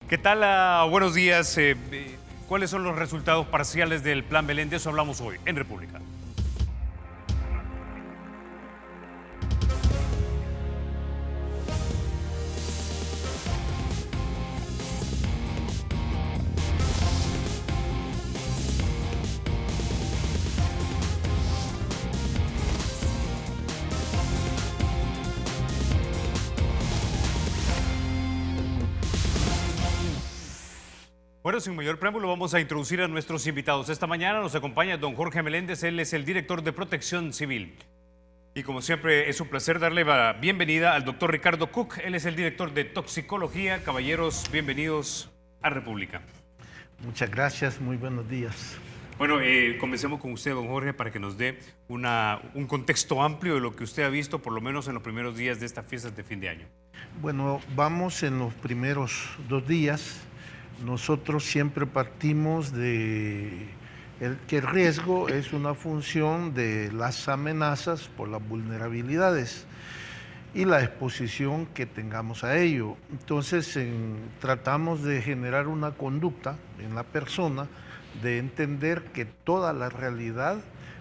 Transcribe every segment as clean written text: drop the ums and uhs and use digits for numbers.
¿Qué tal? Buenos días. ¿Cuáles son los resultados parciales del Plan Belén? De eso hablamos hoy en República. Bueno, sin mayor preámbulo, vamos a introducir a nuestros invitados. Esta mañana nos acompaña don Jorge Meléndez, él es el director de Protección Civil. Y como siempre, es un placer darle la bienvenida al doctor Ricardo Cook, él es el director de Toxicología. Caballeros, bienvenidos a República. Muchas gracias, muy buenos días. Bueno, comencemos con usted, don Jorge, para que nos dé un contexto amplio de lo que usted ha visto, por lo menos en los primeros días de estas fiestas de fin de año. Bueno, vamos en los primeros 2 días. Nosotros siempre partimos de que el riesgo es una función de las amenazas por las vulnerabilidades y la exposición que tengamos a ello. Entonces, tratamos de generar una conducta en la persona de entender que toda la realidad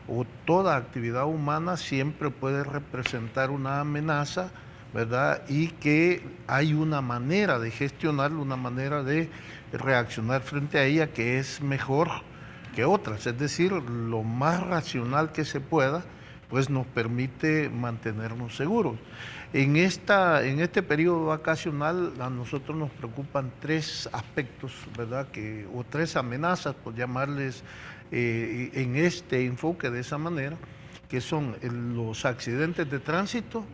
o toda actividad humana siempre puede representar una amenaza, ¿verdad? Y que hay una manera de gestionarlo, una manera de reaccionar frente a ella que es mejor que otras, es decir, lo más racional que se pueda, pues nos permite mantenernos seguros. En este periodo vacacional a nosotros nos preocupan 3 aspectos, ¿verdad? O 3 amenazas, por llamarles en este enfoque de esa manera, que son los accidentes de tránsito,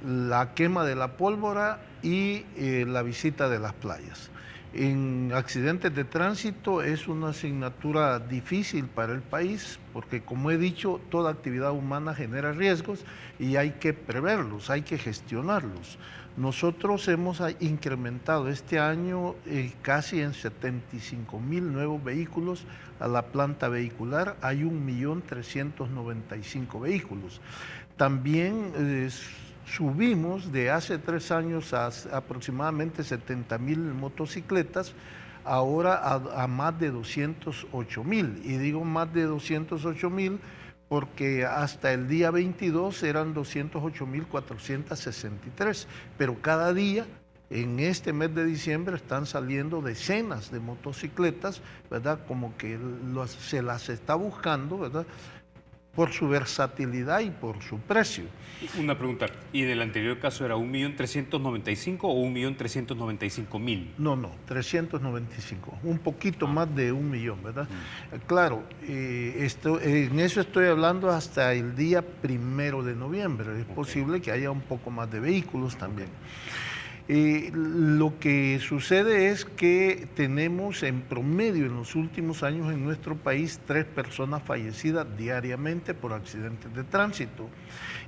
la quema de la pólvora y la visita de las playas. En accidentes de tránsito es una asignatura difícil para el país porque, como he dicho, toda actividad humana genera riesgos y hay que preverlos, hay que gestionarlos. Nosotros hemos incrementado este año casi en 75,000 nuevos vehículos a la planta vehicular, hay 1.395.000 vehículos. También subimos de hace 3 años a aproximadamente 70,000 motocicletas, ahora a más de 208,000. Y digo más de 208,000 porque hasta el día 22 eran 208,463, pero cada día en este mes de diciembre están saliendo decenas de motocicletas, ¿verdad? Como que se las está buscando, ¿verdad? Por su versatilidad y por su precio. Una pregunta, ¿y del anterior caso era 1.395.000 o 1.395.000? No, 395, un poquito más de 1 millón, ¿verdad? Claro, en eso estoy hablando hasta el día 1 de noviembre, es posible que haya un poco más de vehículos también. Lo que sucede es que tenemos en promedio en los últimos años en nuestro país 3 personas fallecidas diariamente por accidentes de tránsito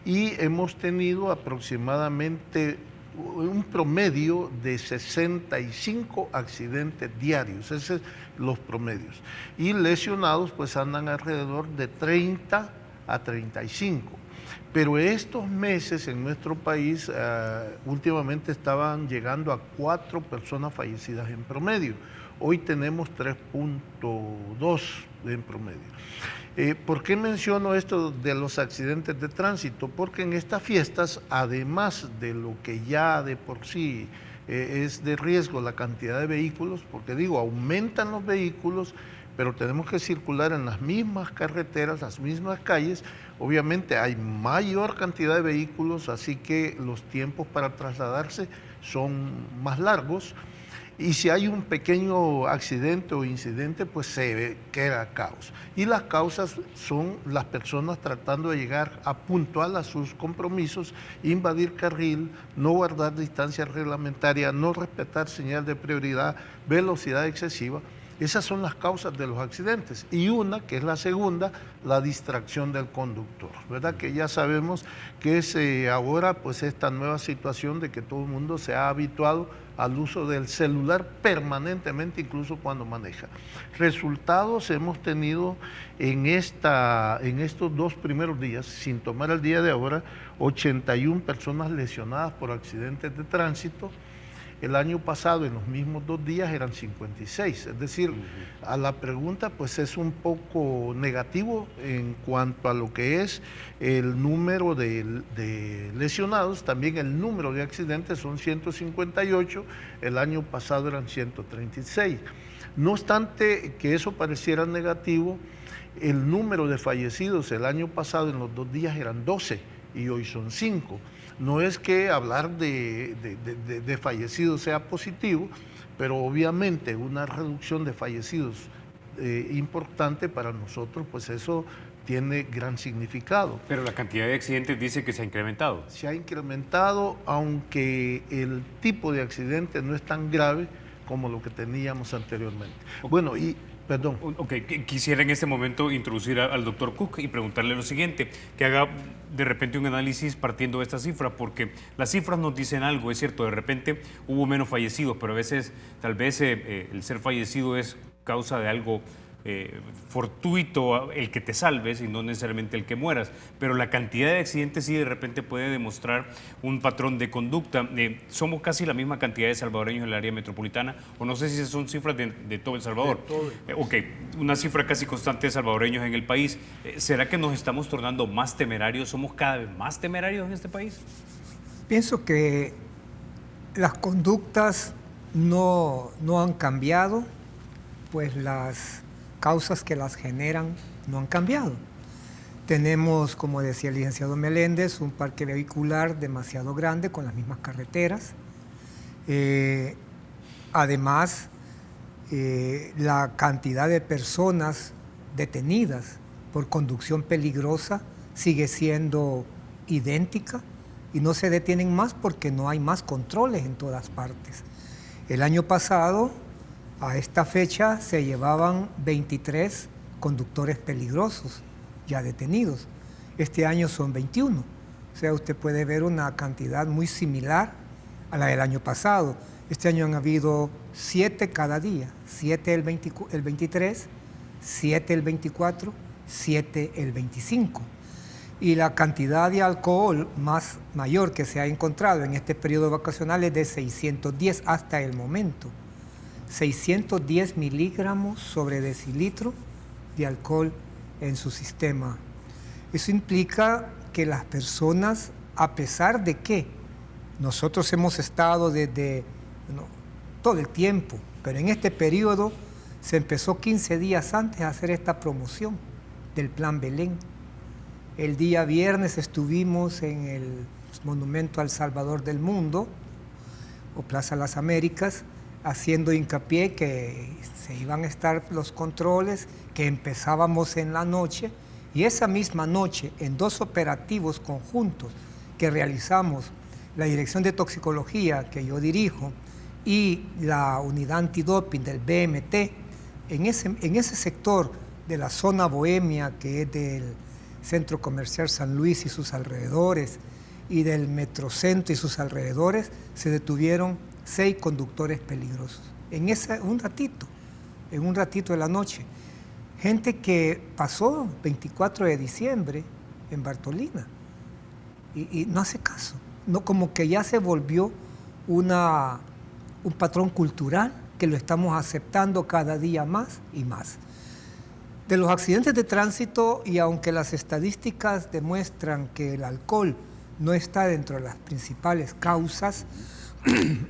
y hemos tenido aproximadamente un promedio de 65 accidentes diarios, esos son los promedios. Y lesionados pues andan alrededor de 30 a 35. Pero estos meses en nuestro país últimamente estaban llegando a 4 personas fallecidas en promedio. Hoy tenemos 3.2 en promedio. ¿Por qué menciono esto de los accidentes de tránsito? Porque en estas fiestas, además de lo que ya de por sí es de riesgo la cantidad de vehículos, porque digo, aumentan los vehículos, pero tenemos que circular en las mismas carreteras, las mismas calles. Obviamente hay mayor cantidad de vehículos, así que los tiempos para trasladarse son más largos. Y si hay un pequeño accidente o incidente, pues se queda caos. Y las causas son las personas tratando de llegar a puntual a sus compromisos, invadir carril, no guardar distancia reglamentaria, no respetar señal de prioridad, velocidad excesiva. Esas son las causas de los accidentes. Y una, que es la segunda, la distracción del conductor, ¿verdad? Que ya sabemos que es ahora pues esta nueva situación de que todo el mundo se ha habituado al uso del celular permanentemente, incluso cuando maneja. Resultados hemos tenido en estos 2 primeros días, sin tomar el día de ahora, 81 personas lesionadas por accidentes de tránsito, el año pasado en los mismos 2 días eran 56. Es decir, a la pregunta pues es un poco negativo en cuanto a lo que es el número de lesionados, también el número de accidentes son 158, el año pasado eran 136. No obstante que eso pareciera negativo, el número de fallecidos el año pasado en los 2 días eran 12 y hoy son 5. No es que hablar de fallecidos sea positivo, pero obviamente una reducción de fallecidos importante para nosotros, pues eso tiene gran significado. Pero la cantidad de accidentes dice que se ha incrementado. Se ha incrementado, aunque el tipo de accidente no es tan grave como lo que teníamos anteriormente. Bueno, y perdón. Ok, quisiera en este momento introducir al doctor Cook y preguntarle lo siguiente, que haga de repente un análisis partiendo de esta cifra, porque las cifras nos dicen algo, es cierto, de repente hubo menos fallecidos, pero a veces tal vez el ser fallecido es causa de algo fortuito, el que te salves y no necesariamente el que mueras, pero la cantidad de accidentes sí de repente puede demostrar un patrón de conducta. Somos casi la misma cantidad de salvadoreños en el área metropolitana, o no sé si son cifras de todo El Salvador. Ok, una cifra casi constante de salvadoreños en el país. ¿Será que nos estamos tornando más temerarios? ¿Somos cada vez más temerarios en este país? Pienso que las conductas no han cambiado, pues las causas que las generan no han cambiado. Tenemos, como decía el licenciado Meléndez, un parque vehicular demasiado grande con las mismas carreteras. Además, la cantidad de personas detenidas por conducción peligrosa sigue siendo idéntica y no se detienen más porque no hay más controles en todas partes. El año pasado, a esta fecha, se llevaban 23 conductores peligrosos ya detenidos. Este año son 21. O sea, usted puede ver una cantidad muy similar a la del año pasado. Este año han habido 7 cada día. 7 el 23, 7 el 24, 7 el 25. Y la cantidad de alcohol mayor que se ha encontrado en este periodo vacacional es de 610 hasta el momento. 610 miligramos sobre decilitro de alcohol en su sistema. Eso implica que las personas, a pesar de que nosotros hemos estado desde todo el tiempo, pero en este periodo se empezó 15 días antes a hacer esta promoción del Plan Belén. El día viernes estuvimos en el Monumento al Salvador del Mundo, o Plaza Las Américas, haciendo hincapié que se iban a estar los controles, que empezábamos en la noche, y esa misma noche, en 2 operativos conjuntos que realizamos la Dirección de Toxicología, que yo dirijo, y la Unidad Antidoping del BMT, en ese sector de la zona bohemia, que es del Centro Comercial San Luis y sus alrededores, y del Metrocentro y sus alrededores, se detuvieron 6 conductores peligrosos. En un ratito de la noche. Gente que pasó 24 de diciembre en Bartolina y no hace caso. No, como que ya se volvió un patrón cultural que lo estamos aceptando cada día más y más. De los accidentes de tránsito, y aunque las estadísticas demuestran que el alcohol no está dentro de las principales causas,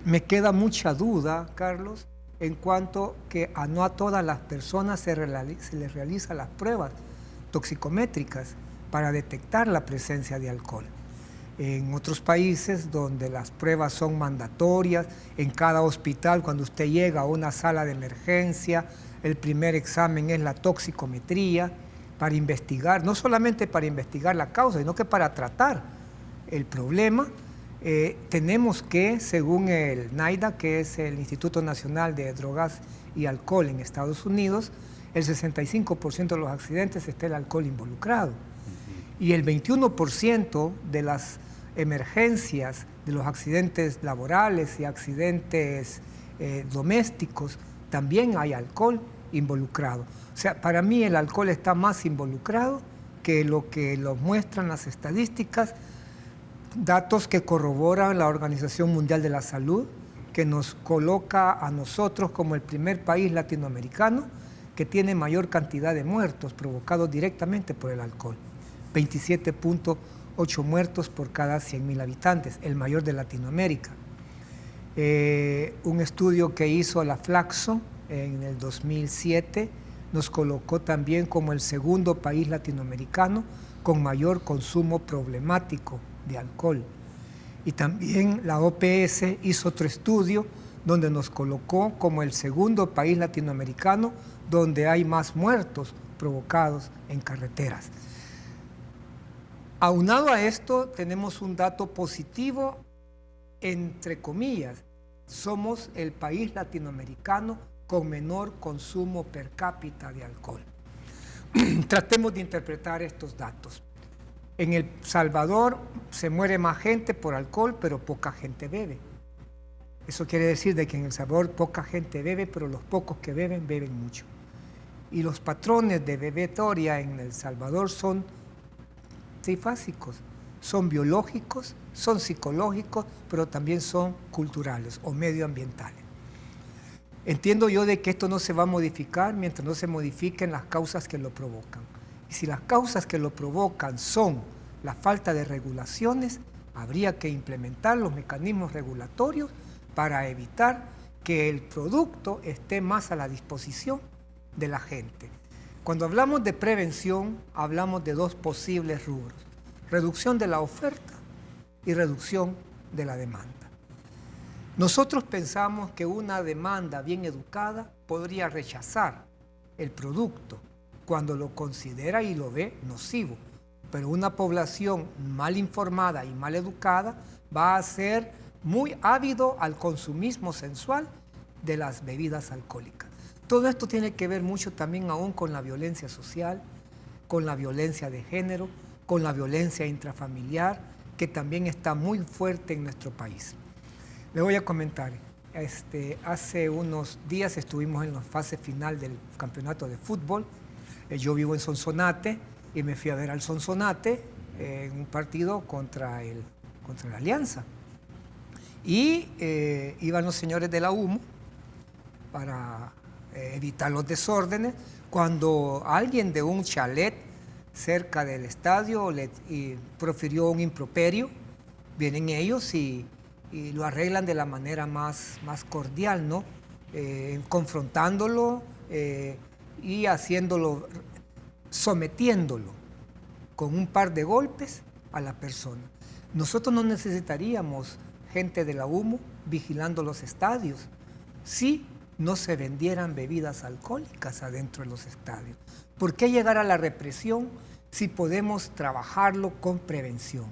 me queda mucha duda, Carlos, en cuanto que no a todas las personas se les realizan las pruebas toxicométricas para detectar la presencia de alcohol. En otros países donde las pruebas son mandatorias, en cada hospital, cuando usted llega a una sala de emergencia, el primer examen es la toxicometría para investigar, no solamente para investigar la causa, sino que para tratar el problema. Tenemos que, según el NIDA, que es el Instituto Nacional de Drogas y Alcohol en Estados Unidos, el 65% de los accidentes está el alcohol involucrado. Y el 21% de las emergencias, de los accidentes laborales y accidentes domésticos, también hay alcohol involucrado. O sea, para mí el alcohol está más involucrado que lo muestran las estadísticas, datos que corroboran la Organización Mundial de la Salud, que nos coloca a nosotros como el primer país latinoamericano que tiene mayor cantidad de muertos provocados directamente por el alcohol. 27.8 muertos por cada 100.000 habitantes, el mayor de Latinoamérica. Un estudio que hizo la Flaxo en el 2007 nos colocó también como el segundo país latinoamericano con mayor consumo problemático de alcohol. Y también la OPS hizo otro estudio donde nos colocó como el segundo país latinoamericano donde hay más muertos provocados en carreteras. Aunado a esto, tenemos un dato positivo, entre comillas. Somos el país latinoamericano con menor consumo per cápita de alcohol. Tratemos de interpretar estos datos. En El Salvador se muere más gente por alcohol, pero poca gente bebe. Eso quiere decir de que en El Salvador poca gente bebe, pero los pocos que beben, beben mucho. Y los patrones de bebetoria en El Salvador son trifásicos, son biológicos, son psicológicos, pero también son culturales o medioambientales. Entiendo yo de que esto no se va a modificar mientras no se modifiquen las causas que lo provocan. Y si las causas que lo provocan son la falta de regulaciones, habría que implementar los mecanismos regulatorios para evitar que el producto esté más a la disposición de la gente. Cuando hablamos de prevención, hablamos de dos posibles rubros: reducción de la oferta y reducción de la demanda. Nosotros pensamos que una demanda bien educada podría rechazar el producto cuando lo considera y lo ve nocivo, pero una población mal informada y mal educada va a ser muy ávido al consumismo sensual de las bebidas alcohólicas. Todo esto tiene que ver mucho también aún con la violencia social, con la violencia de género, con la violencia intrafamiliar, que también está muy fuerte en nuestro país. Le voy a comentar, hace unos días estuvimos en la fase final del campeonato de fútbol. Yo vivo en Sonsonate y me fui a ver al Sonsonate en un partido contra la Alianza. Y iban los señores de la UMO para evitar los desórdenes, cuando alguien de un chalet cerca del estadio profirió un improperio. Vienen ellos y lo arreglan de la manera más cordial, ¿no? Confrontándolo y sometiéndolo con un par de golpes a la persona. Nosotros no necesitaríamos gente de la UMO vigilando los estadios si no se vendieran bebidas alcohólicas adentro de los estadios. ¿Por qué llegar a la represión si podemos trabajarlo con prevención?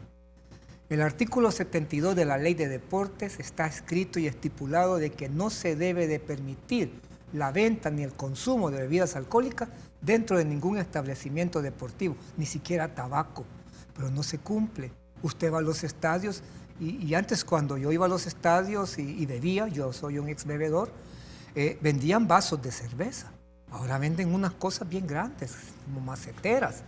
El artículo 72 de la Ley de Deportes está escrito y estipulado de que no se debe de permitir la venta ni el consumo de bebidas alcohólicas dentro de ningún establecimiento deportivo, ni siquiera tabaco, pero no se cumple. Usted va a los estadios y antes, cuando yo iba a los estadios y bebía, yo soy un ex bebedor, vendían vasos de cerveza. Ahora venden unas cosas bien grandes, como maceteras,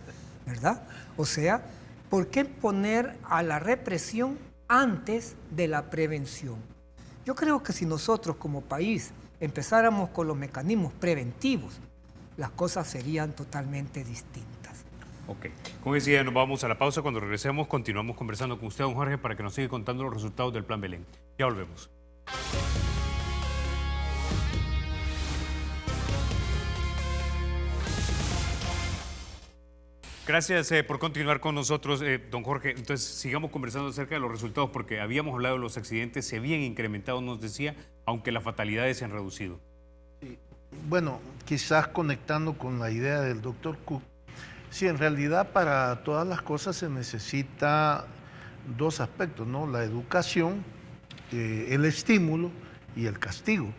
¿verdad? O sea, ¿por qué poner a la represión antes de la prevención? Yo creo que si nosotros como país empezáramos con los mecanismos preventivos, las cosas serían totalmente distintas. Ok. Como decía, nos vamos a la pausa. Cuando regresemos, continuamos conversando con usted, don Jorge, para que nos siga contando los resultados del Plan Belén. Ya volvemos. Gracias por continuar con nosotros, don Jorge. Entonces, sigamos conversando acerca de los resultados, porque habíamos hablado de los accidentes, se habían incrementado, nos decía, aunque las fatalidades se han reducido. Sí. Bueno, quizás conectando con la idea del doctor Cook, sí, en realidad para todas las cosas se necesita dos aspectos, ¿no? La educación, el estímulo y el castigo.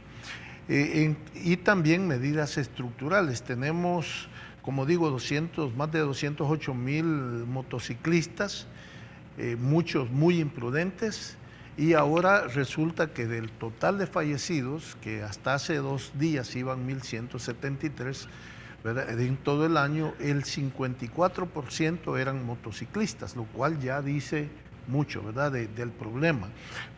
Y también medidas estructurales. Tenemos, como digo, más de 208,000 motociclistas, muchos muy imprudentes, y ahora resulta que del total de fallecidos, que hasta hace 2 días iban 1.173, ¿verdad?, en todo el año, el 54% eran motociclistas, lo cual ya dice mucho, ¿verdad?, del problema.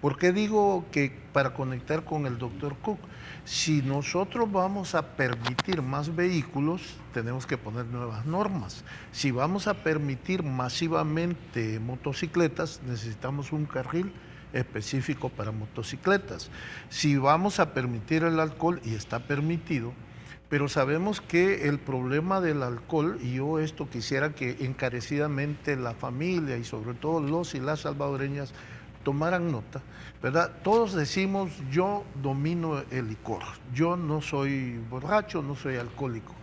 ¿Por qué digo que para conectar con el doctor Cook? Si nosotros vamos a permitir más vehículos, tenemos que poner nuevas normas. Si vamos a permitir masivamente motocicletas, necesitamos un carril específico para motocicletas. Si vamos a permitir el alcohol, y está permitido, pero sabemos que el problema del alcohol, y yo esto quisiera que encarecidamente la familia y sobre todo los y las salvadoreñas tomaran nota, ¿verdad? Todos decimos, yo domino el licor, yo no soy borracho, no soy alcohólico.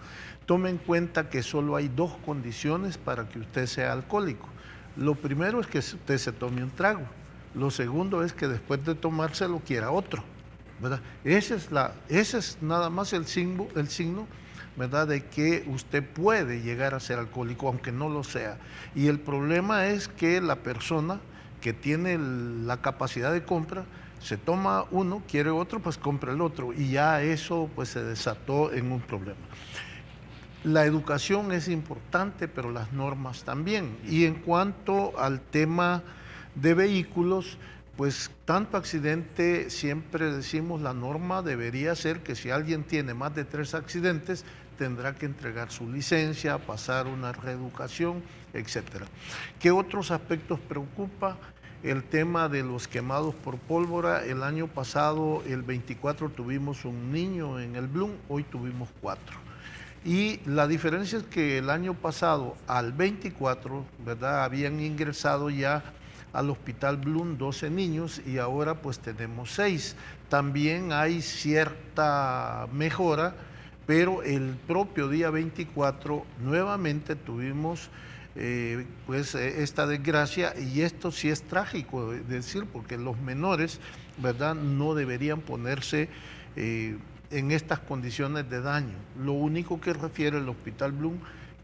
Tome en cuenta que solo hay dos condiciones para que usted sea alcohólico. Lo primero es que usted se tome un trago. Lo segundo es que después de tomárselo quiera otro, ¿verdad? Ese es nada más el signo, ¿verdad?, de que usted puede llegar a ser alcohólico, aunque no lo sea. Y el problema es que la persona que tiene la capacidad de compra, se toma uno, quiere otro, pues compra el otro, y ya eso pues se desató en un problema. La educación es importante, pero las normas también. Y en cuanto al tema de vehículos, pues tanto accidente, siempre decimos la norma debería ser que si alguien tiene más de 3 accidentes, tendrá que entregar su licencia, pasar una reeducación, etcétera. ¿Qué otros aspectos preocupa? El tema de los quemados por pólvora. El año pasado, el 24, tuvimos un niño en el Bloom, hoy tuvimos 4. Y la diferencia es que el año pasado, al 24, ¿verdad?, habían ingresado ya al Hospital Bloom 12 niños y ahora pues tenemos 6. También hay cierta mejora, pero el propio día 24 nuevamente tuvimos esta desgracia, y esto sí es trágico decir, porque los menores, ¿verdad?, no deberían ponerse en estas condiciones de daño. Lo único que refiere el Hospital Bloom,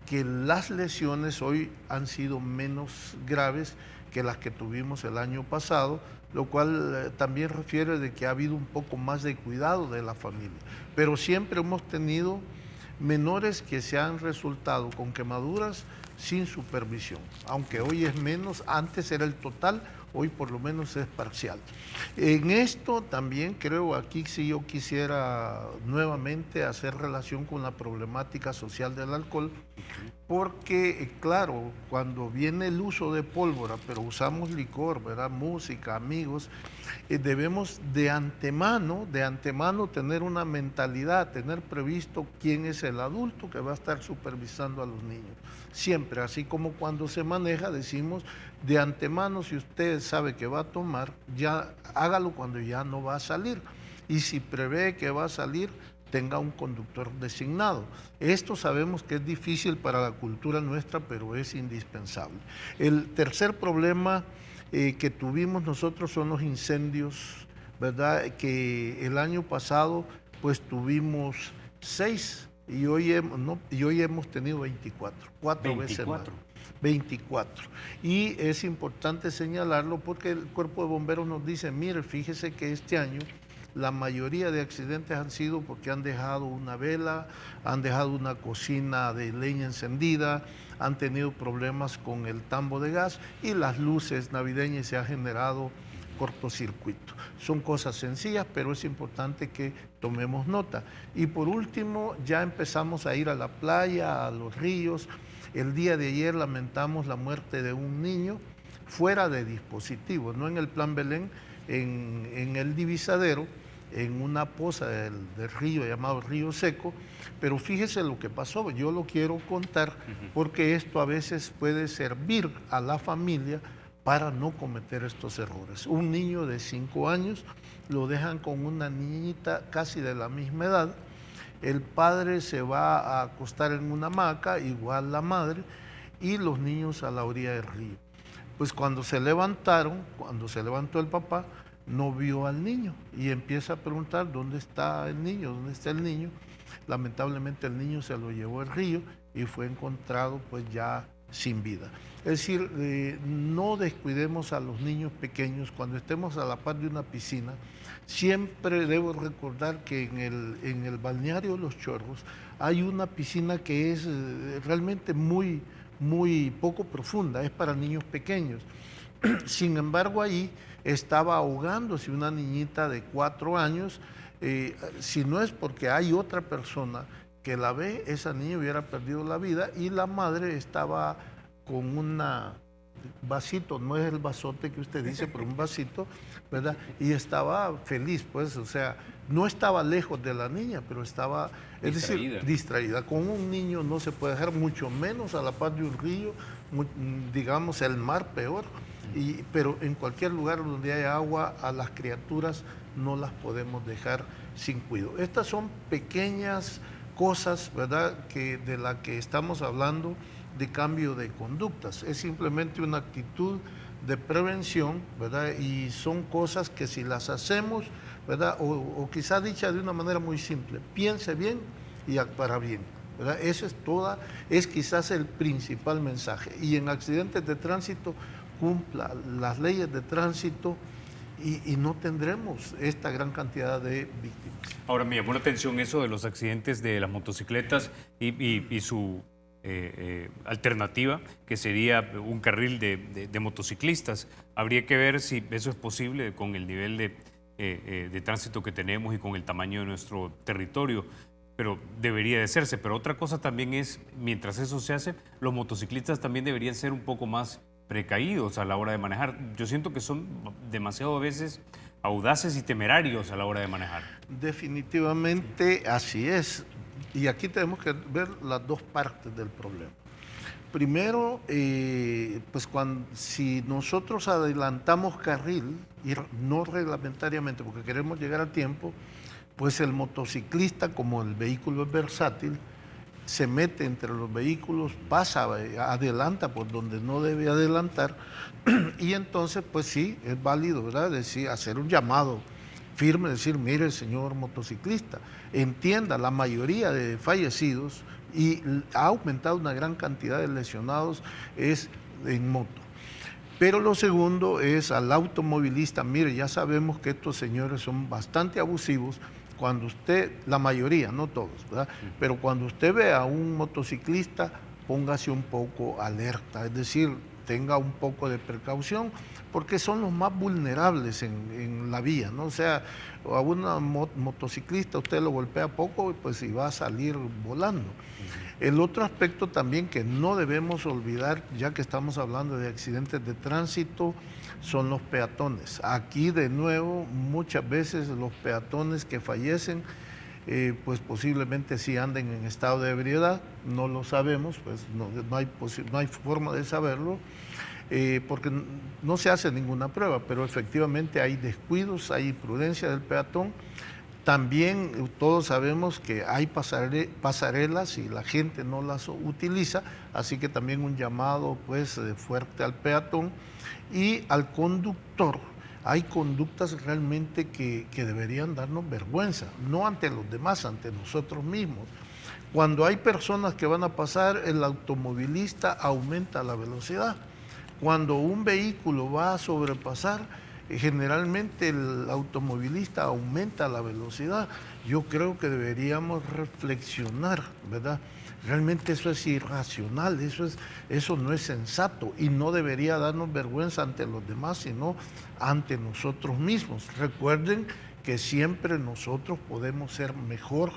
que las lesiones hoy han sido menos graves que las que tuvimos el año pasado, lo cual también refiere de que ha habido un poco más de cuidado de la familia. Pero siempre hemos tenido menores que se han resultado con quemaduras sin supervisión, aunque hoy es menos, antes era el total, hoy por lo menos es parcial. En esto también creo, aquí sí yo quisiera nuevamente hacer relación con la problemática social del alcohol, porque claro, cuando viene el uso de pólvora, pero usamos licor, ¿verdad?, música, amigos, debemos de antemano tener una mentalidad, tener previsto quién es el adulto que va a estar supervisando a los niños. Siempre, así como cuando se maneja, decimos de antemano, si usted sabe que va a tomar, ya hágalo cuando ya no va a salir. Y si prevé que va a salir, tenga un conductor designado. Esto sabemos que es difícil para la cultura nuestra, pero es indispensable. El tercer problema que tuvimos nosotros son los incendios, ¿verdad?, que el año pasado pues tuvimos 6 y hoy hemos tenido 24, 4 veces más. 24. Y es importante señalarlo porque el Cuerpo de Bomberos nos dice, mire, fíjese que este año la mayoría de accidentes han sido porque han dejado una vela, han dejado una cocina de leña encendida, han tenido problemas con el tambo de gas y las luces navideñas, se ha generado cortocircuito. Son cosas sencillas, pero es importante que tomemos nota. Y por último, ya empezamos a ir a la playa, a los ríos. El día de ayer lamentamos la muerte de un niño fuera de dispositivos, no en el Plan Belén, en el Divisadero, en una poza del río llamado Río Seco, pero fíjese lo que pasó, yo lo quiero contar porque esto a veces puede servir a la familia para no cometer estos errores. Un niño de 5 años lo dejan con una niñita casi de la misma edad, el padre se va a acostar en una hamaca, igual la madre, y los niños a la orilla del río. Pues cuando se levantaron, cuando se levantó el papá, no vio al niño y empieza a preguntar dónde está el niño, dónde está el niño. Lamentablemente el niño se lo llevó el río y fue encontrado pues ya sin vida. Es decir, no descuidemos a los niños pequeños. Cuando estemos a la par de una piscina, siempre debo recordar que en el balneario de Los Chorros hay una piscina que es realmente muy poco profunda, es para niños pequeños. Sin embargo, ahí estaba ahogándose una niñita de 4 años. Si no es porque hay otra persona que la ve, esa niña hubiera perdido la vida, y la madre estaba con un vasito, no es el vasote que usted dice, pero un vasito, ¿verdad? Y estaba feliz, pues, o sea, no estaba lejos de la niña, pero estaba, es decir, distraída. Con un niño no se puede dejar, mucho menos a la par de un río, digamos, el mar peor. Pero en cualquier lugar donde haya agua, a las criaturas no las podemos dejar sin cuidado. Estas son pequeñas cosas, ¿verdad?, de las que estamos hablando, de cambio de conductas. Es simplemente una actitud de prevención, ¿verdad? Y son cosas que si las hacemos, ¿verdad?, o quizá dicha de una manera muy simple, piense bien y actuará bien, ¿verdad? Eso es quizás el principal mensaje. Y en accidentes de tránsito, cumpla las leyes de tránsito y no tendremos esta gran cantidad de víctimas. Ahora, me llamó la atención eso de los accidentes de las motocicletas y su alternativa, que sería un carril de motociclistas. Habría que ver si eso es posible con el nivel de tránsito que tenemos y con el tamaño de nuestro territorio, pero debería de hacerse. Pero otra cosa también es, mientras eso se hace, los motociclistas también deberían ser un poco más precaídos a la hora de manejar. Yo siento que son demasiado a veces audaces y temerarios a la hora de manejar. Definitivamente así es. Y aquí tenemos que ver las dos partes del problema. Primero, pues si nosotros adelantamos carril, y no reglamentariamente porque queremos llegar a tiempo, pues el motociclista, como el vehículo es versátil, se mete entre los vehículos, pasa, adelanta por donde no debe adelantar, y entonces pues sí, es válido, ¿verdad?, hacer un llamado firme, decir, mire, señor motociclista, entienda, la mayoría de fallecidos y ha aumentado una gran cantidad de lesionados es en moto. Pero lo segundo es al automovilista, mire, ya sabemos que estos señores son bastante abusivos. Cuando usted, la mayoría, no todos, ¿verdad?, pero cuando usted ve a un motociclista, póngase un poco alerta, es decir, tenga un poco de precaución, porque son los más vulnerables en la vía, ¿no? O sea, a una motociclista usted lo golpea poco, pues y va a salir volando. El otro aspecto también que no debemos olvidar, ya que estamos hablando de accidentes de tránsito, son los peatones. Aquí de nuevo, muchas veces los peatones que fallecen, pues posiblemente sí anden en estado de ebriedad, no lo sabemos, pues no hay forma de saberlo, porque no se hace ninguna prueba, pero efectivamente hay descuidos, hay imprudencia del peatón. También todos sabemos que hay pasarelas y la gente no las utiliza, así que también un llamado pues fuerte al peatón y al conductor. Hay conductas realmente que deberían darnos vergüenza, no ante los demás, ante nosotros mismos. Cuando hay personas que van a pasar, el automovilista aumenta la velocidad. Cuando un vehículo va a sobrepasar, generalmente el automovilista aumenta la velocidad. Yo creo que deberíamos reflexionar, ¿verdad? Realmente eso es irracional, eso no es sensato y no debería darnos vergüenza ante los demás, sino ante nosotros mismos. Recuerden que siempre nosotros podemos ser mejor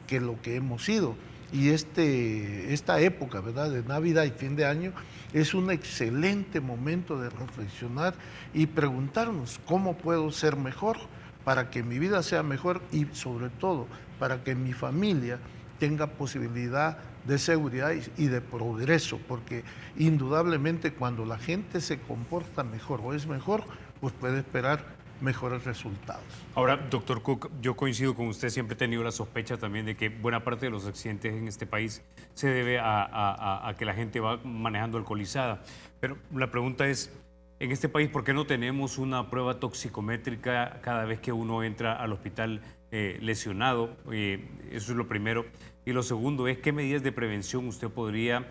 que lo que hemos sido. Y esta época, ¿verdad?, de Navidad y fin de año es un excelente momento de reflexionar y preguntarnos cómo puedo ser mejor para que mi vida sea mejor y sobre todo para que mi familia tenga posibilidad de seguridad y de progreso, porque indudablemente cuando la gente se comporta mejor o es mejor, pues puede esperar mejores resultados. Ahora, doctor Cook, yo coincido con usted, siempre he tenido la sospecha también de que buena parte de los accidentes en este país se debe a que la gente va manejando alcoholizada. Pero la pregunta es, en este país, ¿por qué no tenemos una prueba toxicométrica cada vez que uno entra al hospital lesionado? Eso es lo primero. Y lo segundo es, ¿qué medidas de prevención usted podría,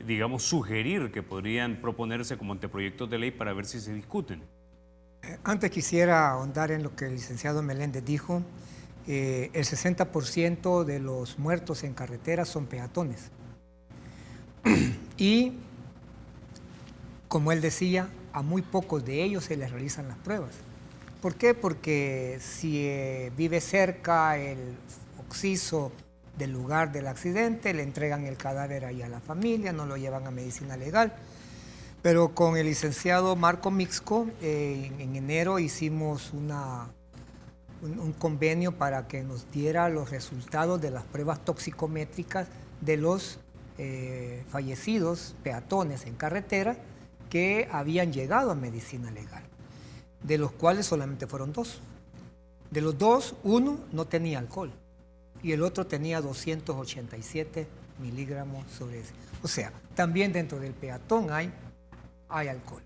digamos, sugerir que podrían proponerse como anteproyectos de ley para ver si se discuten? Antes quisiera ahondar en lo que el licenciado Meléndez dijo. El 60% de los muertos en carretera son peatones. Y, como él decía, a muy pocos de ellos se les realizan las pruebas. ¿Por qué? Porque si vive cerca el occiso del lugar del accidente, le entregan el cadáver ahí a la familia, no lo llevan a medicina legal. Pero con el licenciado Marco Mixco, en enero hicimos un convenio para que nos diera los resultados de las pruebas toxicométricas de los fallecidos peatones en carretera que habían llegado a medicina legal, de los cuales solamente fueron 2. De los 2, uno no tenía alcohol y el otro tenía 287 miligramos sobre ese. O sea, también dentro del peatón hay alcohol.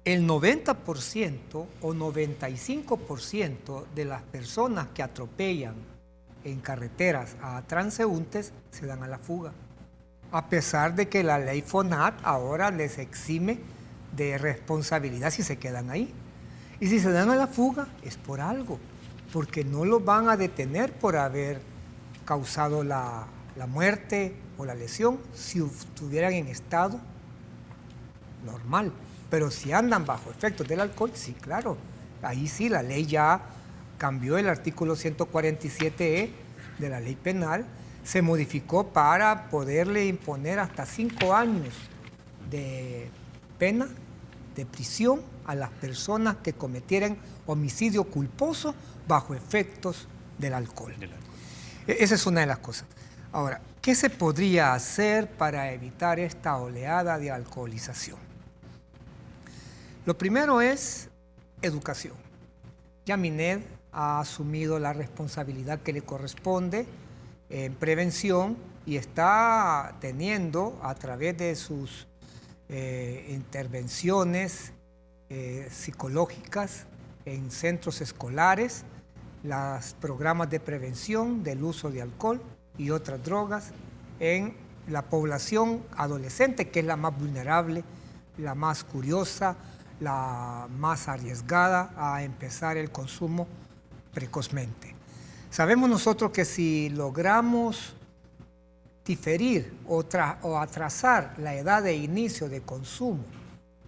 El 90% o 95% de las personas que atropellan en carreteras a transeúntes se dan a la fuga, a pesar de que la ley FONAT ahora les exime de responsabilidad si se quedan ahí. Y si se dan a la fuga es por algo, porque no los van a detener por haber causado la muerte o la lesión si estuvieran en estado normal. Pero si andan bajo efectos del alcohol, sí, claro, ahí sí la ley ya cambió. El artículo 147E de la ley penal, se modificó para poderle imponer hasta 5 años de pena de prisión a las personas que cometieran homicidio culposo bajo efectos del alcohol. Esa es una de las cosas. Ahora, ¿qué se podría hacer para evitar esta oleada de alcoholización? Lo primero es educación. Yaminet ha asumido la responsabilidad que le corresponde en prevención y está teniendo a través de sus intervenciones psicológicas en centros escolares, los programas de prevención del uso de alcohol y otras drogas en la población adolescente, que es la más vulnerable, la más curiosa, la más arriesgada a empezar el consumo precozmente. Sabemos nosotros que si logramos diferir o atrasar la edad de inicio de consumo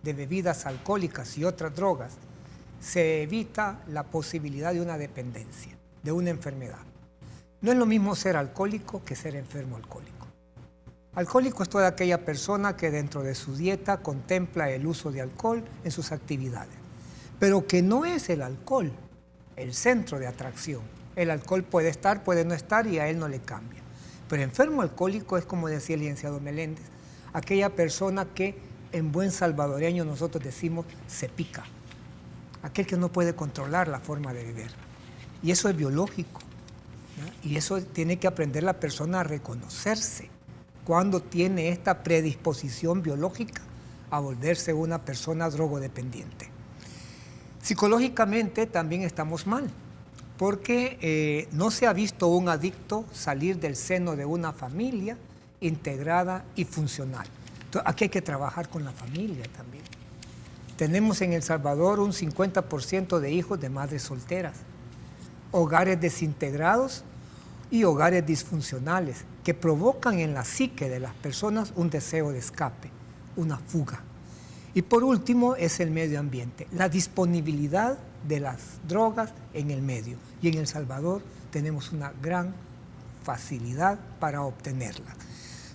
de bebidas alcohólicas y otras drogas, se evita la posibilidad de una dependencia, de una enfermedad. No es lo mismo ser alcohólico que ser enfermo alcohólico. Alcohólico es toda aquella persona que dentro de su dieta contempla el uso de alcohol en sus actividades, pero que no es el alcohol el centro de atracción. El alcohol puede estar, puede no estar y a él no le cambia. Pero enfermo alcohólico es, como decía el licenciado Meléndez, aquella persona que en buen salvadoreño nosotros decimos se pica. Aquel que no puede controlar la forma de beber. Y eso es biológico, ¿no? Y eso tiene que aprender la persona a reconocerse cuando tiene esta predisposición biológica a volverse una persona drogodependiente. Psicológicamente también estamos mal, porque no se ha visto un adicto salir del seno de una familia integrada y funcional. Entonces, aquí hay que trabajar con la familia también. Tenemos en El Salvador un 50% de hijos de madres solteras, hogares desintegrados y hogares disfuncionales que provocan en la psique de las personas un deseo de escape, una fuga. Y por último es el medio ambiente, la disponibilidad de las drogas en el medio. Y en El Salvador tenemos una gran facilidad para obtenerlas.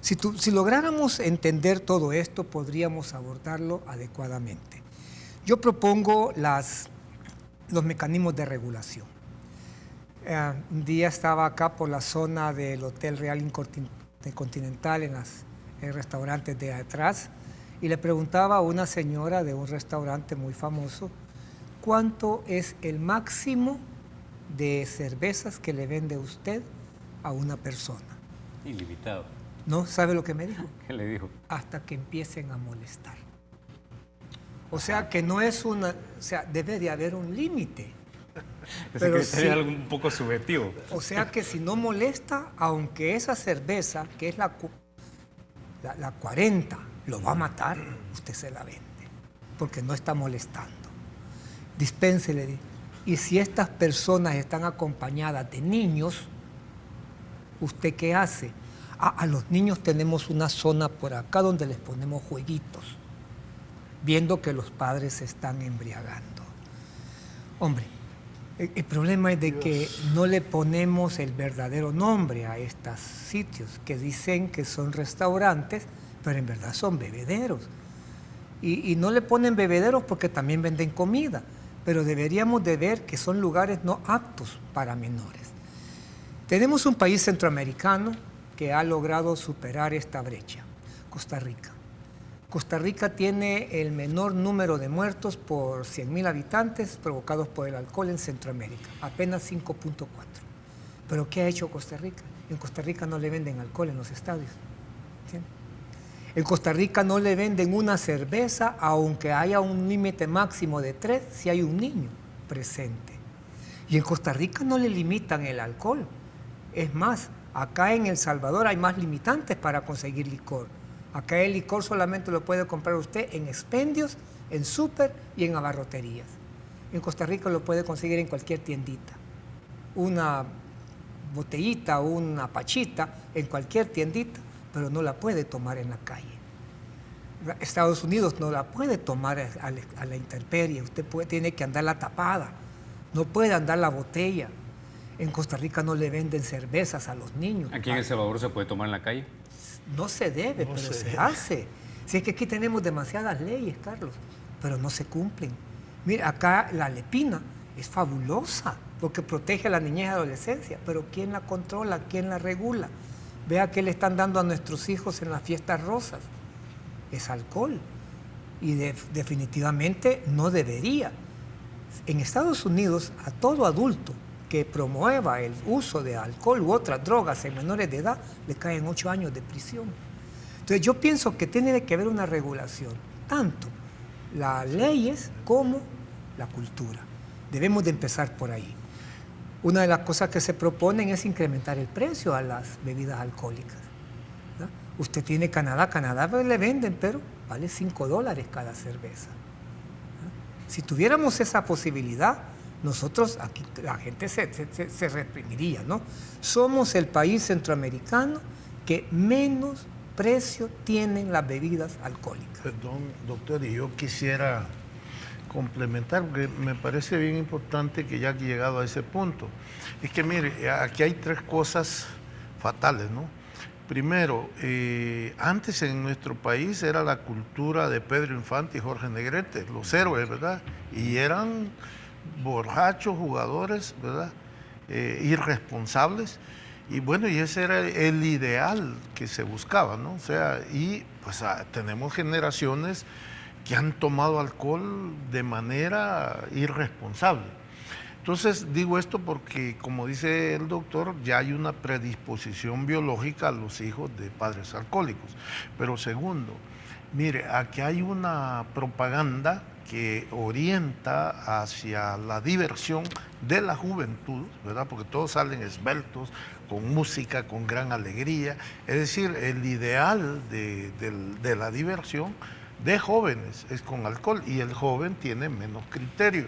Si lográramos entender todo esto, podríamos abordarlo adecuadamente. Yo propongo los mecanismos de regulación. Un día estaba acá por la zona del Hotel Real Intercontinental, en los restaurantes de atrás, y le preguntaba a una señora de un restaurante muy famoso, ¿cuánto es el máximo de cervezas que le vende usted a una persona? Ilimitado. ¿No? ¿Sabe lo que me dijo? ¿Qué le dijo? Hasta que empiecen a molestar. O sea, que no es una... O sea, debe de haber un límite. Pero que sería algo un poco subjetivo. O sea, que si no molesta, aunque esa cerveza, que es la 40, lo va a matar, usted se la vende, porque no está molestando. Dispénsele. Y si estas personas están acompañadas de niños, ¿usted qué hace? A los niños tenemos una zona por acá donde les ponemos jueguitos. viendo que los padres se están embriagando. Hombre, el problema es de que no le ponemos el verdadero nombre a estos sitios que dicen que son restaurantes, pero en verdad son bebederos. Y no le ponen bebederos porque también venden comida, pero deberíamos de ver que son lugares no aptos para menores. Tenemos un país centroamericano que ha logrado superar esta brecha, Costa Rica. Costa Rica tiene el menor número de muertos por 100.000 habitantes provocados por el alcohol en Centroamérica, apenas 5.4. ¿Pero qué ha hecho Costa Rica? En Costa Rica no le venden alcohol en los estadios. ¿Entiendes? En Costa Rica no le venden una cerveza, aunque haya un límite máximo de 3, si hay un niño presente. Y en Costa Rica no le limitan el alcohol. Es más, acá en El Salvador hay más limitantes para conseguir licor. Acá el licor solamente lo puede comprar usted en expendios, en súper y en abarroterías. En Costa Rica lo puede conseguir en cualquier tiendita. Una botellita o una pachita en cualquier tiendita, pero no la puede tomar en la calle. Estados Unidos no la puede tomar a la intemperie, usted tiene que andarla tapada, no puede andar la botella. En Costa Rica no le venden cervezas a los niños. ¿Aquí en El Salvador se puede tomar en la calle? No se debe, pero se hace. Si es que aquí tenemos demasiadas leyes, Carlos, pero no se cumplen. Mira, acá la lepina es fabulosa porque protege a la niñez y adolescencia, pero ¿quién la controla? ¿Quién la regula? Vea qué le están dando a nuestros hijos en las fiestas rosas. Es alcohol. Y definitivamente no debería. En Estados Unidos, a todo adulto que promueva el uso de alcohol u otras drogas en menores de edad, le caen 8 años de prisión. Entonces yo pienso que tiene que haber una regulación, tanto las leyes como la cultura. Debemos de empezar por ahí. Una de las cosas que se proponen es incrementar el precio a las bebidas alcohólicas, ¿no? Usted tiene Canadá le venden, pero vale $5 cada cerveza, ¿no? Si tuviéramos esa posibilidad, nosotros aquí la gente se reprimiría, ¿no? Somos el país centroamericano que menos precio tienen las bebidas alcohólicas. Perdón, doctor, y yo quisiera complementar, porque me parece bien importante que ya que he llegado a ese punto. Es que mire, aquí hay 3 cosas fatales, ¿no? Primero, antes en nuestro país era la cultura de Pedro Infante y Jorge Negrete, los héroes, ¿verdad? Y eran borrachos, jugadores, ¿verdad? Irresponsables. Y bueno, y ese era el ideal que se buscaba, ¿no? O sea, y pues tenemos generaciones que han tomado alcohol de manera irresponsable. Entonces digo esto porque, como dice el doctor, ya hay una predisposición biológica a los hijos de padres alcohólicos. Pero segundo, mire, aquí hay una propaganda que orienta hacia la diversión de la juventud, ¿verdad? Porque todos salen esbeltos, con música, con gran alegría. Es decir, el ideal de la diversión de jóvenes es con alcohol y el joven tiene menos criterio.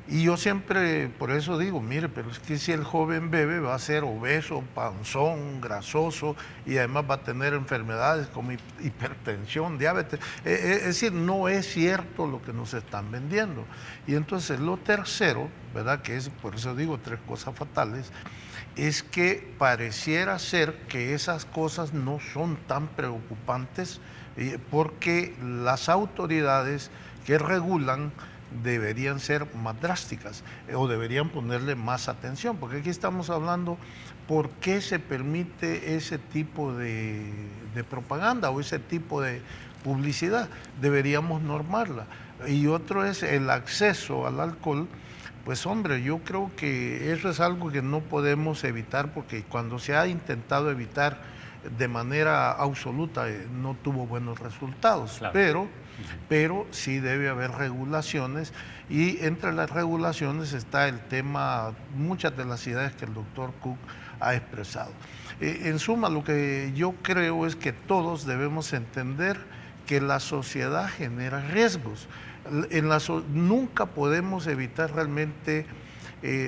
Y yo siempre, por eso digo, mire, pero es que si el joven bebe va a ser obeso, panzón, grasoso y además va a tener enfermedades como hipertensión, diabetes. Es decir, no es cierto lo que nos están vendiendo. Y entonces lo tercero, ¿verdad? Que es, por eso digo 3 cosas fatales, es que pareciera ser que esas cosas no son tan preocupantes porque las autoridades que regulan deberían ser más drásticas o deberían ponerle más atención, porque aquí estamos hablando por qué se permite ese tipo de propaganda o ese tipo de publicidad. Deberíamos normarla. Y otro es el acceso al alcohol. Pues hombre, yo creo que eso es algo que no podemos evitar, porque cuando se ha intentado evitar de manera absoluta no tuvo buenos resultados, claro. Pero sí debe haber regulaciones, y entre las regulaciones está el tema, muchas de las ideas que el doctor Cook ha expresado. En suma, lo que yo creo es que todos debemos entender que la sociedad genera riesgos. Nunca podemos evitar realmente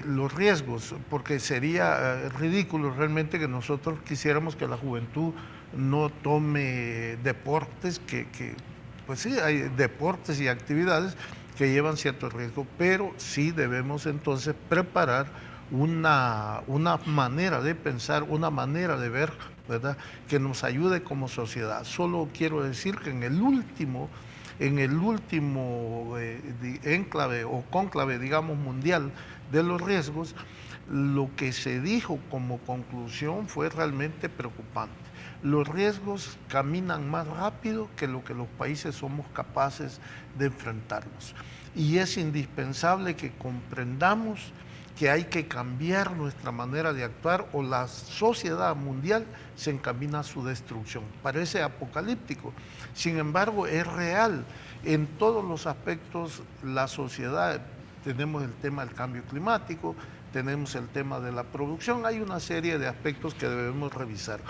los riesgos, porque sería ridículo realmente que nosotros quisiéramos que la juventud no tome deportes que pues sí, hay deportes y actividades que llevan cierto riesgo, pero sí debemos entonces preparar una manera de pensar, una manera de ver, ¿verdad?, que nos ayude como sociedad. Solo quiero decir que en el último enclave o cónclave, digamos, mundial de los riesgos, lo que se dijo como conclusión fue realmente preocupante. Los riesgos caminan más rápido que lo que los países somos capaces de enfrentarlos. Y es indispensable que comprendamos que hay que cambiar nuestra manera de actuar o la sociedad mundial se encamina a su destrucción. Parece apocalíptico, sin embargo es real. En todos los aspectos la sociedad, tenemos el tema del cambio climático, tenemos el tema de la producción, hay una serie de aspectos que debemos revisar.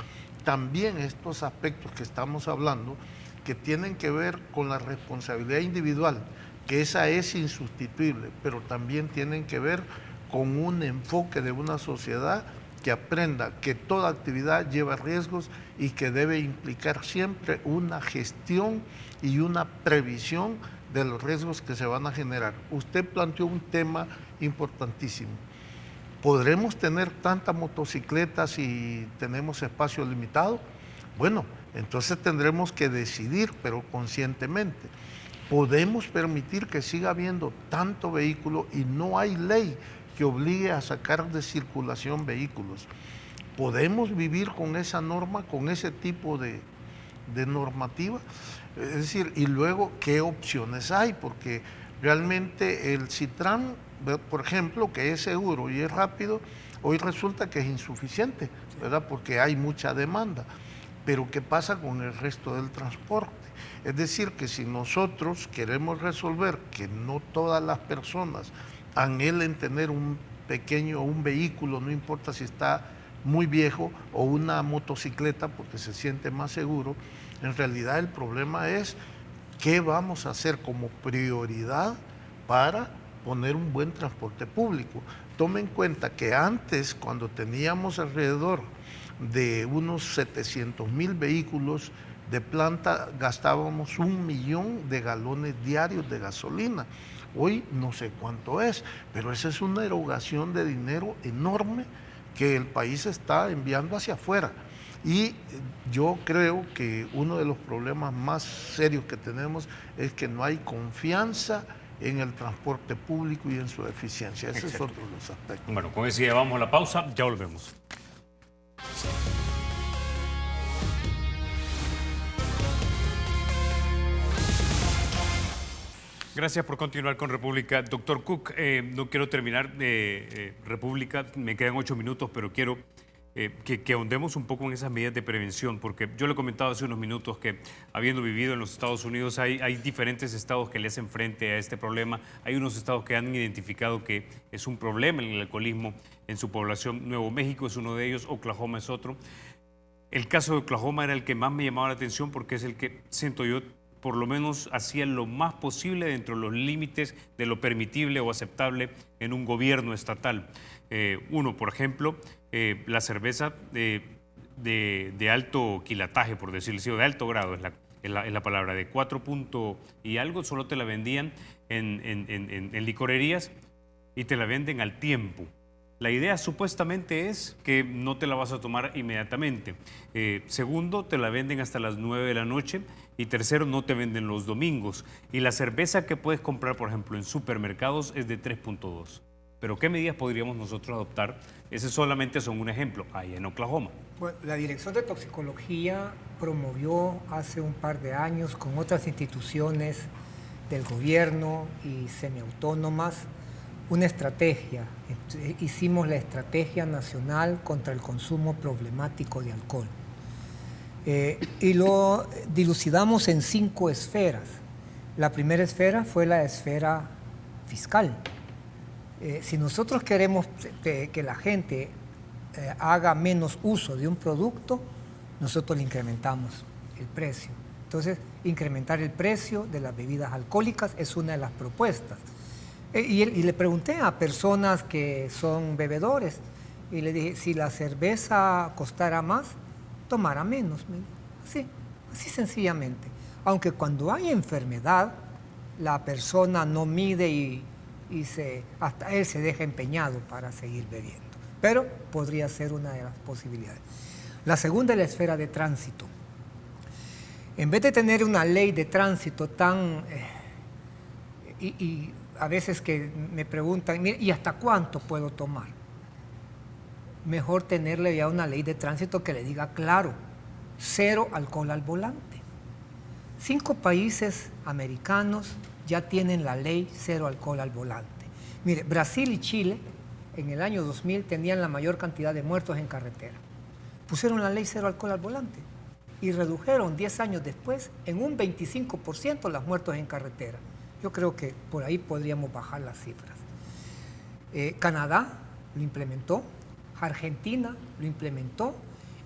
También estos aspectos que estamos hablando, que tienen que ver con la responsabilidad individual, que esa es insustituible, pero también tienen que ver con un enfoque de una sociedad que aprenda que toda actividad lleva riesgos y que debe implicar siempre una gestión y una previsión de los riesgos que se van a generar. Usted planteó un tema importantísimo. ¿Podremos tener tantas motocicletas si tenemos espacio limitado? Bueno, entonces tendremos que decidir, pero conscientemente. ¿Podemos permitir que siga habiendo tanto vehículo y no hay ley que obligue a sacar de circulación vehículos? ¿Podemos vivir con esa norma, con ese tipo de normativa? Es decir, y luego, ¿qué opciones hay? Porque realmente el Citran, por ejemplo, que es seguro y es rápido, hoy resulta que es insuficiente, ¿verdad? Porque hay mucha demanda. Pero ¿qué pasa con el resto del transporte? Es decir, que si nosotros queremos resolver que no todas las personas anhelen tener un vehículo, no importa si está muy viejo, o una motocicleta porque se siente más seguro, en realidad el problema es qué vamos a hacer como prioridad para poner un buen transporte público. Tome en cuenta que antes, cuando teníamos alrededor de unos 700,000 vehículos de planta, gastábamos 1 millón de galones diarios de gasolina. Hoy no sé cuánto es, pero esa es una erogación de dinero enorme que el país está enviando hacia afuera. Y yo creo que uno de los problemas más serios que tenemos es que no hay confianza en el transporte público y en su eficiencia. Ese es otro de los aspectos. Bueno, con eso llevamos la pausa, ya volvemos. Gracias por continuar con República. Doctor Cook, no quiero terminar República, me quedan 8 minutos, pero quiero que ahondemos un poco en esas medidas de prevención, porque yo le he comentado hace unos minutos que, habiendo vivido en los Estados Unidos, hay diferentes estados que le hacen frente a este problema. Hay unos estados que han identificado que es un problema el alcoholismo en su población. Nuevo México es uno de ellos, Oklahoma es otro. El caso de Oklahoma era el que más me llamaba la atención porque es el que, siento yo, por lo menos hacía lo más posible dentro de los límites de lo permitible o aceptable en un gobierno estatal. Uno, por ejemplo, la cerveza de alto quilataje, por decirlo así, o de alto grado es la palabra, de 4 punto y algo, solo te la vendían en licorerías y te la venden al tiempo. La idea supuestamente es que no te la vas a tomar inmediatamente. Segundo, te la venden hasta las 9 de la noche. Y tercero, no te venden los domingos. Y la cerveza que puedes comprar, por ejemplo, en supermercados es de 3.2. Pero ¿qué medidas podríamos nosotros adoptar? Ese solamente son un ejemplo, ahí en Oklahoma. Bueno, la Dirección de Toxicología promovió hace un par de años con otras instituciones del gobierno y semiautónomas una estrategia. Hicimos la Estrategia Nacional contra el Consumo Problemático de Alcohol. Y lo dilucidamos en 5 esferas. La primera esfera fue la esfera fiscal. Si nosotros queremos que la gente haga menos uso de un producto, nosotros le incrementamos el precio. Entonces, incrementar el precio de las bebidas alcohólicas es una de las propuestas. Y le pregunté a personas que son bebedores y le dije, si la cerveza costara más, tomara menos. Así sencillamente. Aunque cuando hay enfermedad, la persona no mide y hasta él se deja empeñado para seguir bebiendo. Pero podría ser una de las posibilidades. La segunda es la esfera de tránsito. En vez de tener una ley de tránsito tan... y a veces que me preguntan, mire, ¿y hasta cuánto puedo tomar? Mejor tenerle ya una ley de tránsito que le diga claro, 0 alcohol al volante. 5 países americanos ya tienen la ley 0 alcohol al volante. Mire, Brasil y Chile en el año 2000 tenían la mayor cantidad de muertos en carretera. Pusieron la ley 0 alcohol al volante y redujeron 10 años después en un 25% los muertos en carretera. Yo creo que por ahí podríamos bajar las cifras. Canadá lo implementó, Argentina lo implementó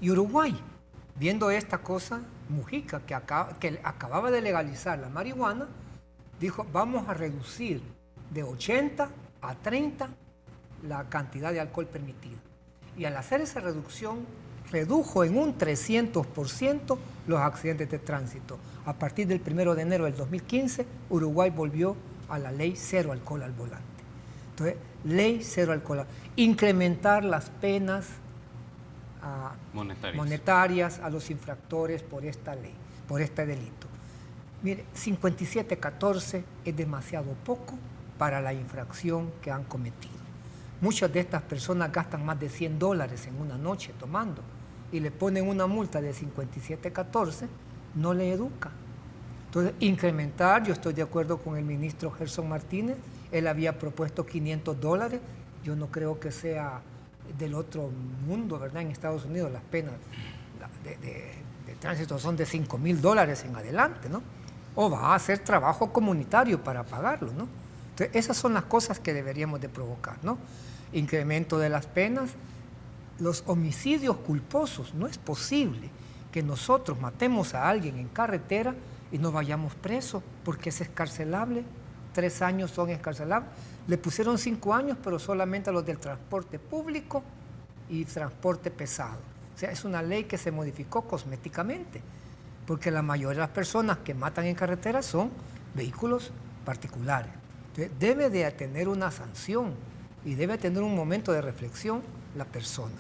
y Uruguay, viendo esta cosa, Mujica, que acababa de legalizar la marihuana, dijo, vamos a reducir de 80 a 30 la cantidad de alcohol permitida. Y al hacer esa reducción, redujo en un 300% los accidentes de tránsito. A partir del 1 de enero del 2015, Uruguay volvió a la ley 0 alcohol al volante. Entonces, ley 0 alcohol. Incrementar las penas monetarias a los infractores por esta ley, por este delito. Mire, 57.14 es demasiado poco para la infracción que han cometido. Muchas de estas personas gastan más de $100 en una noche tomando y le ponen una multa de 57.14, no le educa. Entonces, incrementar, yo estoy de acuerdo con el ministro Gerson Martínez, él había propuesto $500, yo no creo que sea del otro mundo, ¿verdad? En Estados Unidos las penas de tránsito son de $5,000 en adelante, ¿no? O va a hacer trabajo comunitario para pagarlo, ¿no? Entonces, esas son las cosas que deberíamos de provocar, ¿no? Incremento de las penas, los homicidios culposos. No es posible que nosotros matemos a alguien en carretera y no vayamos presos, porque es escarcelable. 3 años son escarcelables. Le pusieron 5 años, pero solamente a los del transporte público y transporte pesado. O sea, es una ley que se modificó cosméticamente, porque la mayoría de las personas que matan en carretera son vehículos particulares. Entonces, debe de tener una sanción y debe tener un momento de reflexión la persona.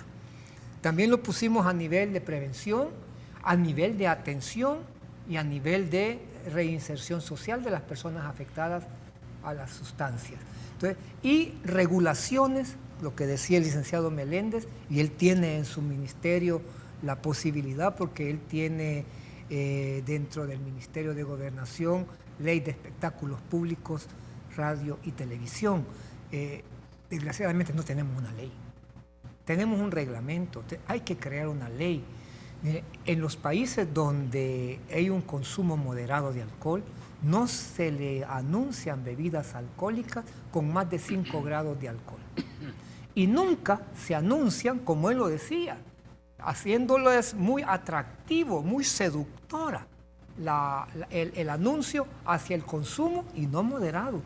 También lo pusimos a nivel de prevención, a nivel de atención y a nivel de reinserción social de las personas afectadas a las sustancias. Entonces, y regulaciones, lo que decía el licenciado Meléndez, y él tiene en su ministerio la posibilidad, porque él tiene dentro del Ministerio de Gobernación ley de espectáculos públicos, radio y televisión. Desgraciadamente no tenemos una ley, tenemos un reglamento, hay que crear una ley. Mire, en los países donde hay un consumo moderado de alcohol, no se le anuncian bebidas alcohólicas con más de 5 grados de alcohol. Y nunca se anuncian, como él lo decía, haciéndoles muy atractivo, muy seductora el anuncio hacia el consumo, y no moderado,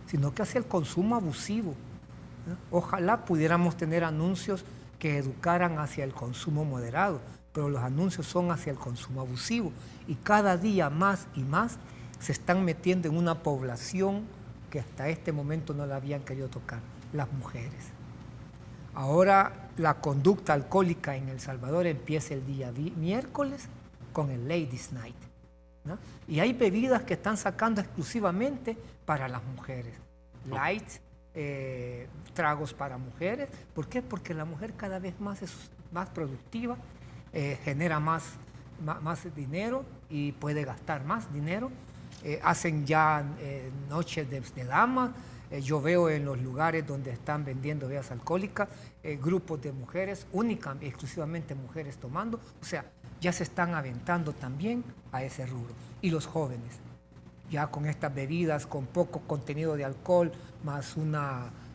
sino que hacia el consumo abusivo. Ojalá pudiéramos tener anuncios que educaran hacia el consumo moderado, pero los anuncios son hacia el consumo abusivo, y cada día más y más se están metiendo en una población que hasta este momento no la habían querido tocar, las mujeres. Ahora la conducta alcohólica en El Salvador empieza el día miércoles con el Ladies Night, ¿no? Y hay bebidas que están sacando exclusivamente para las mujeres. Light, tragos para mujeres. ¿Por qué? Porque la mujer cada vez más es más productiva, genera más dinero y puede gastar más dinero. Hacen ya noches de damas. Yo veo en los lugares donde están vendiendo bebidas alcohólicas grupos de mujeres, exclusivamente mujeres tomando. O sea, ya se están aventando también a ese rubro. Y los jóvenes, ya con estas bebidas con poco contenido de alcohol, más un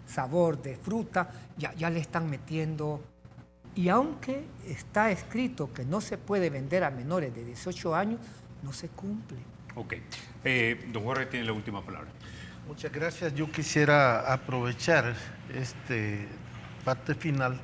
sabor de fruta, ya le están metiendo. Y aunque está escrito que no se puede vender a menores de 18 años, no se cumple. Ok. Don Jorge tiene la última palabra. Muchas gracias. Yo quisiera aprovechar parte final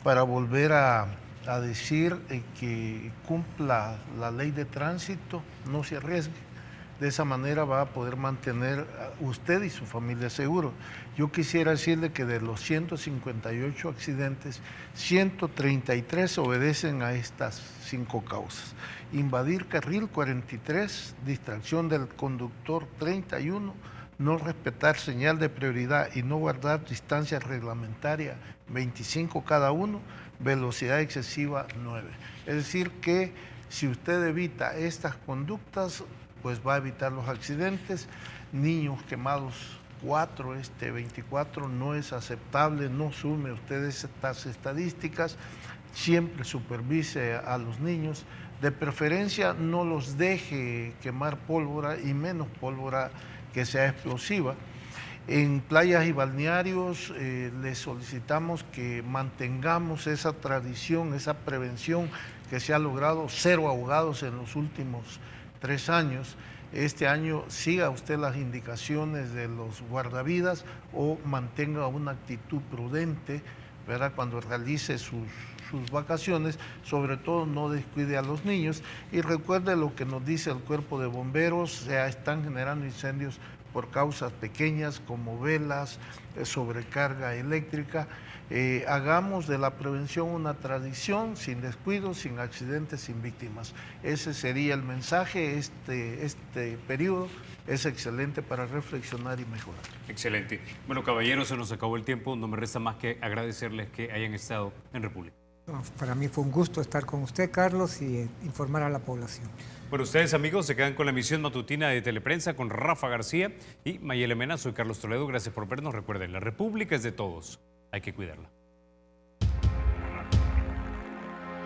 para volver a a decir que cumpla la ley de tránsito, no se arriesgue. De esa manera va a poder mantener a usted y su familia seguros. Yo quisiera decirle que de los 158 accidentes, 133 obedecen a estas 5 causas. Invadir carril 43, distracción del conductor 31, no respetar señal de prioridad y no guardar distancia reglamentaria 25 cada uno, velocidad excesiva 9. Es decir que si usted evita estas conductas, pues va a evitar los accidentes. Niños quemados 4, 24 no es aceptable, no sume usted estas estadísticas, siempre supervise a los niños, de preferencia no los deje quemar pólvora y menos pólvora que sea explosiva. En playas y balnearios les solicitamos que mantengamos esa tradición, esa prevención que se ha logrado, 0 ahogados en los últimos 3 años. Este año siga usted las indicaciones de los guardavidas o mantenga una actitud prudente, ¿verdad?, cuando realice sus vacaciones, sobre todo no descuide a los niños y recuerde lo que nos dice el cuerpo de bomberos, se están generando incendios por causas pequeñas como velas, sobrecarga eléctrica. Hagamos de la prevención una tradición, sin descuidos, sin accidentes, sin víctimas. Ese sería el mensaje. Este periodo es excelente para reflexionar y mejorar. Excelente. Bueno, caballeros, se nos acabó el tiempo. No me resta más que agradecerles que hayan estado en República. Para mí fue un gusto estar con usted, Carlos, y informar a la población. Bueno, ustedes, amigos, se quedan con la emisión matutina de Teleprensa con Rafa García y Mayela Mena. Soy Carlos Toledo. Gracias por vernos. Recuerden, la República es de todos. Hay que cuidarla.